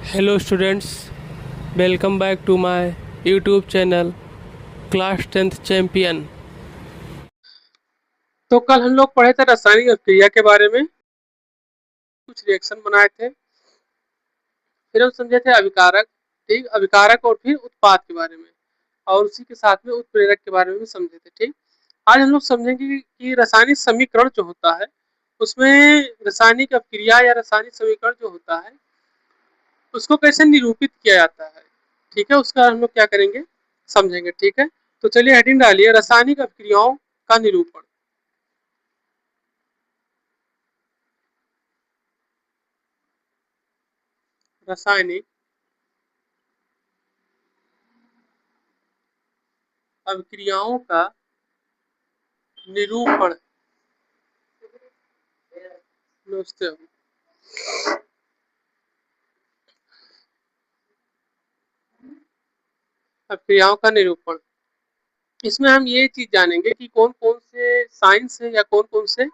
Hello students, welcome back to my YouTube channel class 10th champion. तो कल हम लोग पढ़े थे रासायनिक अभिक्रिया के बारे में, कुछ रिएक्शन बनाए थे। फिर हम समझे थे अभिकारक, ठीक, अभिकारक और फिर उत्पाद के बारे में, और उसी के साथ में उत्प्रेरक के बारे में भी समझे थे। ठीक, आज हम लोग समझेंगे कि रासायनिक समीकरण जो होता है उसमें रासायनिक अभिक्रिया या रासायनिक समीकरण जो होता है उसको कैसे निरूपित किया जाता है। ठीक है, उसका हम लोग क्या करेंगे, समझेंगे। ठीक है, तो चलिए हेडिंग डालिए, रासायनिक अभिक्रियाओं का निरूपण। रासायनिक अभिक्रियाओं का निरूपण। नमस्ते। अभिक्रियाओं का निरूपण, इसमें हम ये चीज जानेंगे कि कौन कौन से साइंस है या कौन कौन से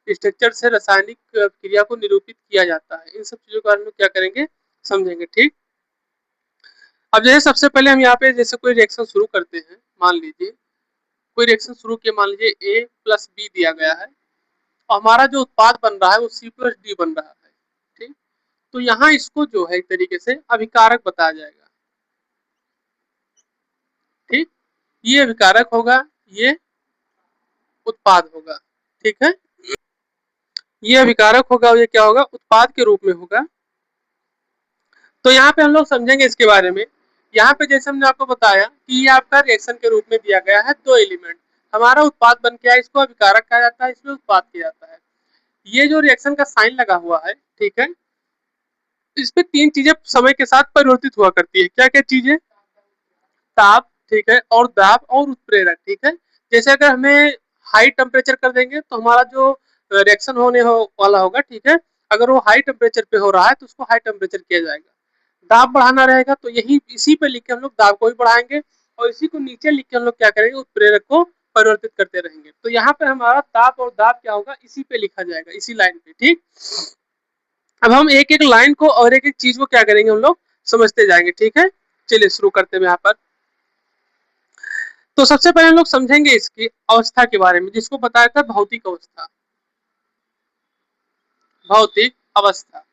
स्ट्रक्चर से रासायनिक क्रिया को निरूपित किया जाता है। इन सब चीजों के बारे में क्या करेंगे, समझेंगे। ठीक, अब जैसे सबसे पहले हम यहाँ पे जैसे कोई रिएक्शन शुरू करते हैं, मान लीजिए कोई रिएक्शन शुरू किया, मान लीजिए ए प्लस बी दिया गया है और हमारा जो उत्पाद बन रहा है वो सी प्लस डी बन रहा है। ठीक, तो यहाँ इसको जो है एक तरीके से अभिकारक बताया जाएगा। ठीक, ये अभिकारक होगा, ये उत्पाद होगा। ठीक है, ये अभिकारक होगा और ये क्या होगा, उत्पाद के रूप में होगा। तो यहाँ पे हम लोग समझेंगे इसके बारे में। यहाँ पे जैसे हमने आपको बताया कि ये आपका रिएक्शन के रूप में दिया गया है, दो एलिमेंट, हमारा उत्पाद बन के आया, इसको अभिकारक कहा जाता है, इसमें उत्पाद किया जाता है। ये जो रिएक्शन का साइन लगा हुआ है, ठीक है, इस पे तीन चीजें समय के साथ परिवर्तित हुआ करती है। क्या क्या चीजें, ताप, ठीक है, और दाब और उत्प्रेरक। ठीक है, जैसे अगर हमें हाई टेम्परेचर कर देंगे तो हमारा जो रिएक्शन वाला होगा, ठीक है, अगर वो हाई टेम्परेचर पे हो रहा है तो उसको हाई टेम्परेचर किया जाएगा। दाब बढ़ाना रहेगा तो यही इसी पे लिख के हम लोग दाब को भी बढ़ाएंगे और इसी को नीचे लिख के हम लोग क्या करेंगे, उत्प्रेरक को परिवर्तित करते रहेंगे। तो यहाँ पे हमारा ताप और दाब क्या होगा, इसी पे लिखा जाएगा, इसी लाइन पे। ठीक, अब हम एक एक लाइन को और एक एक चीज को क्या करेंगे, हम लोग समझते जाएंगे। ठीक है, चलिए शुरू करते हैं यहाँ पर। तो सबसे पहले हम लोग समझेंगे इसकी अवस्था के बारे में, जिसको बताया था भौतिक अवस्था। भौतिक अवस्था,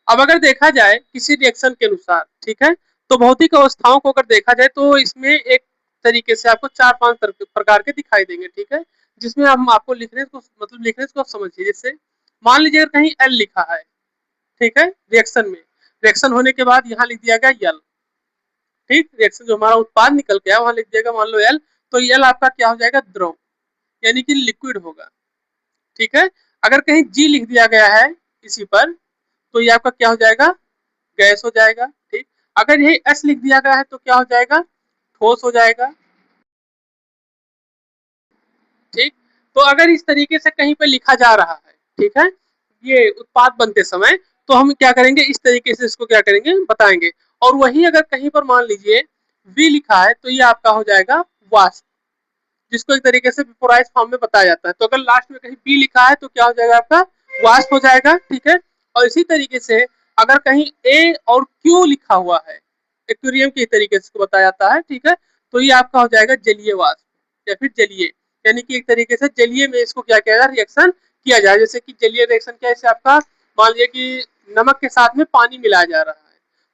अब अगर देखा जाए किसी रिएक्शन के अनुसार, ठीक है, तो भौतिक अवस्थाओं को अगर देखा जाए तो इसमें एक तरीके से आपको चार पांच प्रकार के दिखाई देंगे। ठीक है, जिसमें हम आपको लिखने को, मतलब लिखने को समझिए। जैसे मान लीजिए अगर कहीं एल लिखा है, ठीक है, रिएक्शन में, रिएक्शन होने के बाद यहाँ लिख दिया गया यल। ठीक, रिएक्शन जो हमारा उत्पाद निकल के आया वहां लिख दिएगा मान लो एल, तो एल आपका क्या हो जाएगा, द्रव, यानी कि लिक्विड होगा। ठीक है, अगर कहीं जी लिख दिया गया है इसी पर तो ये आपका क्या हो जाएगा, गैस हो जाएगा। ठीक, अगर यही एस लिख दिया गया है तो क्या हो जाएगा, ठोस हो जाएगा। ठीक, तो अगर इस तरीके से कहीं पे लिखा जा रहा है, ठीक है, ये उत्पाद बनते समय, तो हम क्या करेंगे, इस तरीके से इसको क्या करेंगे, बताएंगे। और वही अगर कहीं पर मान लीजिए वी लिखा है तो ये आपका हो जाएगा वाष्प, जिसको एक तरीके से वेपोराइज फॉर्म में बताया जाता है। तो अगर लास्ट में कहीं बी लिखा है तो क्या हो जाएगा, आपका वाष्प हो जाएगा। ठीक है, और इसी तरीके से अगर कहीं ए और क्यू लिखा हुआ है, एक्वेरियम के तरीके से बताया जाता है, ठीक है, तो ये आपका हो जाएगा जलीय वाष्प या फिर जलीय, यानी कि एक तरीके से जलीय में इसको क्या किया जाए, रिएक्शन किया जाए। जैसे कि जलीय रिएक्शन क्या है, आपका मान लीजिए कि नमक के साथ में पानी मिलाया जा रहा है,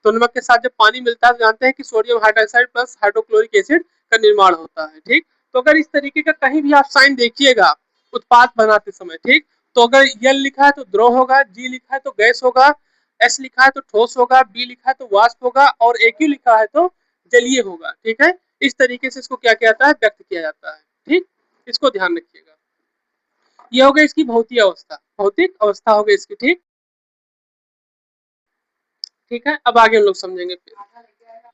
तो नमक के साथ जब पानी मिलता है तो जानते हैं कि sodium hydroxide plus hydrochloric acid का निर्माण होता है। ठीक, तो अगर इस तरीके का कहीं भी आप साइन देखिएगा उत्पाद बनाते समय, ठीक, तो अगर यल लिखा है तो द्रव होगा, जी लिखा है तो गैस होगा, एस लिखा है तो ठोस होगा, बी लिखा है तो वाष्प होगा और ए क्यू लिखा है तो जलीय होगा। ठीक है, इस तरीके से इसको क्या किया जाता है, व्यक्त किया जाता है। ठीक, इसको ध्यान रखिएगा। ये हो गई इसकी भौतिक अवस्था, भौतिक अवस्था हो गई इसकी। ठीक, ठीक है, अब आगे हम लोग समझेंगे। फिर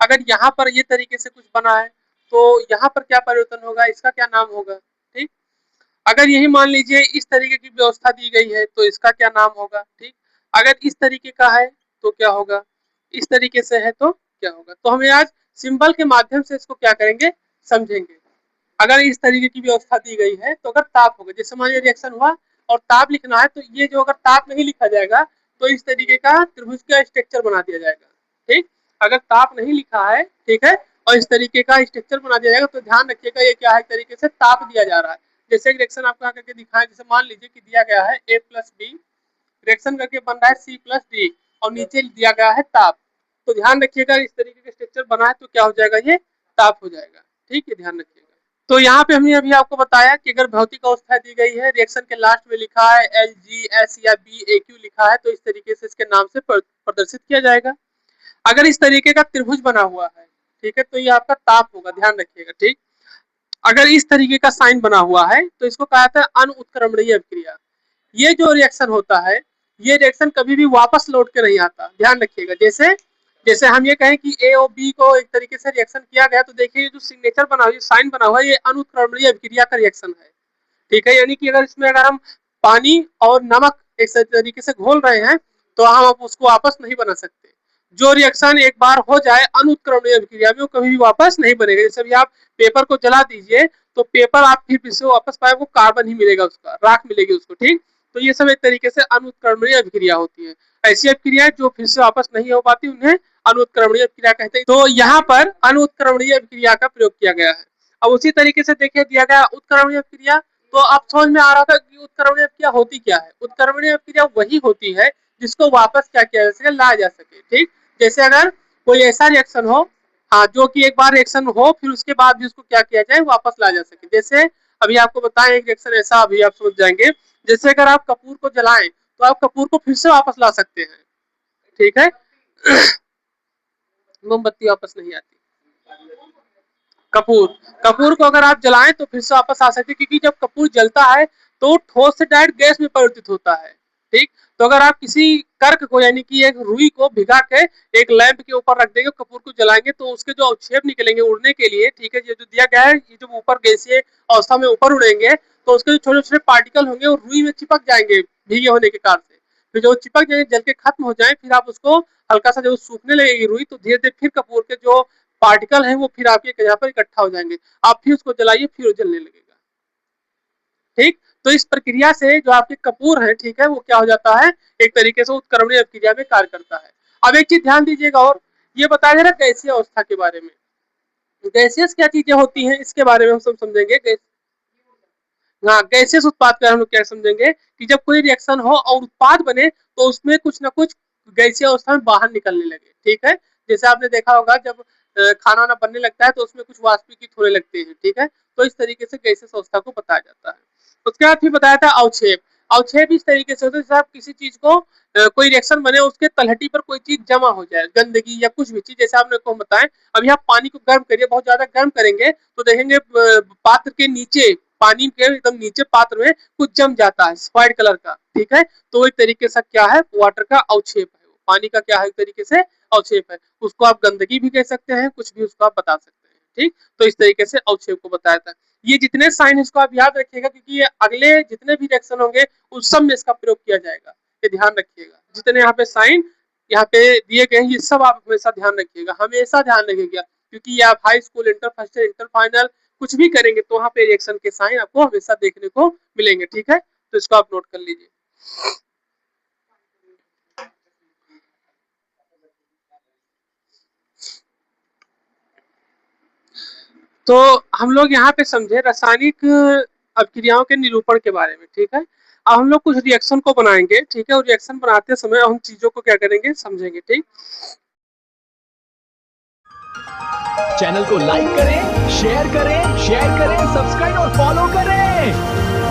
अगर यहाँ पर ये तरीके से कुछ बना है तो यहाँ पर क्या परिवर्तन होगा, इसका क्या नाम होगा। ठीक, अगर यही मान लीजिए इस तरीके की व्यवस्था दी गई है तो इसका क्या नाम होगा। ठीक, अगर इस तरीके का है तो क्या होगा, इस तरीके से है तो क्या होगा। तो हमें आज सिंबल के माध्यम से इसको क्या करेंगे, समझेंगे। अगर इस तरीके की व्यवस्था दी गई है तो अगर ताप होगा, जैसे मान लीजिए रिएक्शन हुआ और ताप लिखना है तो ये जो अगर ताप नहीं लिखा जाएगा तो इस तरीके का त्रिभुज का स्ट्रक्चर बना दिया जाएगा। ठीक, अगर ताप नहीं लिखा है, ठीक है, और इस तरीके का स्ट्रक्चर बना दिया जाएगा तो ध्यान रखिएगा ये क्या है, एक तरीके से ताप दिया जा रहा है। जैसे रिएक्शन आपको यहाँ करके दिखाया, जैसे मान लीजिए कि दिया गया है A प्लस बी, रिएक्शन करके बन रहा है C प्लस डी और नीचे दिया गया है ताप। तो ध्यान रखिएगा इस तरीके का स्ट्रक्चर बना है तो क्या हो जाएगा, ये ताप हो जाएगा। ठीक है, ध्यान रखिएगा। तो यहाँ पे हमने अभी आपको बताया कि अगर भौतिक अवस्था दी गई है, रिएक्शन के लास्ट में लिखा है LGS या BAQ लिखा है, तो इस तरीके से इसके नाम से प्रदर्शित किया जाएगा। अगर इस तरीके का त्रिभुज बना हुआ है, ठीक है, तो ये आपका ताप होगा, ध्यान रखिएगा। ठीक, अगर इस तरीके का साइन बना हुआ है तो इसको कहा जाता है अनुत्क्रमणीय अभिक्रिया। ये जो रिएक्शन होता है, ये रिएक्शन कभी भी वापस लौट के नहीं आता, ध्यान रखिएगा। जैसे जैसे हम ये कहें कि A और B को एक तरीके से रिएक्शन किया गया, तो देखिए ये जो सिग्नेचर बना हुआ है, साइन बना हुआ है, ये अनुत्क्रमणीय अभिक्रिया का रिएक्शन है। ठीक है, यानी कि अगर इसमें अगर हम पानी और नमक एक तरीके से घोल रहे हैं तो हम उसको वापस नहीं बना सकते। जो रिएक्शन एक बार हो जाए अनुत्क्रमणीय अभिक्रिया में, वो कभी भी वापस नहीं बनेगा। जैसे अभी आप पेपर को जला दीजिए तो पेपर आप फिर से वापस पाए, वो कार्बन ही मिलेगा, उसका राख मिलेगी उसको। ठीक, तो ये सब एक तरीके से अनुत्क्रमणीय अभिक्रिया होती है। ऐसी अभिक्रिया जो फिर से वापस नहीं हो पाती उन्हें अनुत्क्रमणीय अभिक्रिया कहते हैं। तो यहाँ पर अनुत्क्रमणीय अभिक्रिया का प्रयोग किया गया है। अब उसी तरीके से देखिए दिया गया उत्क्रमणीय अभिक्रिया, तो आप समझ में आ रहा था कि उत्क्रमणीय अभिक्रिया होती क्या है। उत्क्रमणीय अभिक्रिया वही होती है जिसको वापस क्या किया जा सके, लाया जा सके। ठीक, जैसे अगर कोई ऐसा रिएक्शन हो, हाँ, जो कि एक बार रिएक्शन हो फिर उसके बाद भी उसको क्या किया जाए, वापस लाया जा सके। जैसे अभी आपको बताएं एक रिएक्शन ऐसा, अभी आप समझ जाएंगे। जैसे अगर आप कपूर को जलाएं तो आप कपूर को फिर से वापस ला सकते हैं। ठीक है, मोमबत्ती वापस नहीं आती। कपूर कपूर को अगर आप जलाएं तो फिर से वापस आ सकते हैं, क्योंकि जब कपूर जलता है तो ठोस से डायरेक्ट गैस में परिवर्तित होता है। ठीक, तो अगर आप किसी कर्क को यानी कि एक रुई को भिगा के एक लैंप के ऊपर रख देंगे, कपूर को जलाएंगे तो उसके जो अवक्षेप निकलेंगे उड़ने के लिए, ठीक है, ये जो दिया गया है, ये जब ऊपर गैसीय अवस्था में ऊपर उड़ेंगे तो उसके जो छोटे छोटे पार्टिकल होंगे वो रुई में चिपक जाएंगे भीगे होने के कारण से। फिर जो चिपक जाएंगे, जल के खत्म हो जाए, फिर आप उसको हल्का सा जब सूखने लगेगी रुई तो धीरे धीरे फिर कपूर के जो पार्टिकल है वो फिर आपके यहाँ पर इकट्ठा हो जाएंगे। आप फिर उसको जलाइए, फिर वो जलने लगेगा। ठीक, तो इस प्रक्रिया से जो आपके कपूर है, ठीक है, वो क्या हो जाता है, एक तरीके से उत्क्रमणीय अभिक्रिया में कार्य करता है। अब एक चीज ध्यान दीजिएगा, और ये बताया जा रहा है गैसीय अवस्था के बारे में। गैसियस क्या चीजें होती हैं इसके बारे में हम सब समझेंगे। हाँ, गैसियस उत्पाद का हम लोग क्या समझेंगे कि जब कोई रिएक्शन हो और उत्पाद बने तो उसमें कुछ ना कुछ गैसीय अवस्था में बाहर निकलने लगे। ठीक है, जैसे आपने देखा होगा जब खाना वाना बनने लगता है तो उसमें कुछ वाष्पीकृत होने लगते हैं। ठीक है, तो इस तरीके से गैसियस अवस्था को बताया जाता है। उसके बाद फिर बताया था अवक्षेप। अवक्षेप इस तरीके से होता है जैसे आप किसी चीज को कोई रिएक्शन बने, उसके तलहटी पर कोई चीज जमा हो जाए, गंदगी या कुछ भी चीज, जैसे आपने को बताएं। अभी आप पानी को गर्म करिए, बहुत ज्यादा गर्म करेंगे तो देखेंगे पात्र के नीचे, पानी के एकदम नीचे पात्र में कुछ जम जाता है व्हाइट कलर का। ठीक है, तो एक तरीके से क्या है, वाटर का अवक्षेप है, पानी का क्या है, एक तरीके से अवक्षेप है। उसको आप गंदगी भी कह सकते हैं, कुछ भी उसको आप बता सकते हैं। ठीक, तो इस तरीके से अवक्षेप को बताया था। ये जितने साइन इसको आप याद रखिएगा, क्योंकि ये अगले जितने भी रिएक्शन होंगे उस सब में इसका प्रयोग किया जाएगा, ये ध्यान रखिएगा। जितने यहाँ पे साइन यहाँ पे दिए गए हैं ये सब आप हमेशा ध्यान रखिएगा, हमेशा ध्यान रखिएगा, क्योंकि ये आप high school, inter first year, inter final कुछ भी करेंगे तो वहाँ पे रिएक्शन के साइन आपको हमेशा देखने को मिलेंगे। ठीक है, तो इसको आप नोट कर लीजिए। तो हम लोग यहाँ पे समझे रासायनिक अभिक्रियाओं के निरूपण के बारे में। ठीक है, अब हम लोग कुछ रिएक्शन को बनाएंगे। ठीक है, और रिएक्शन बनाते समय हम चीजों को क्या करेंगे, समझेंगे। ठीक, चैनल को लाइक करें, शेयर करें, सब्सक्राइब और फॉलो करें।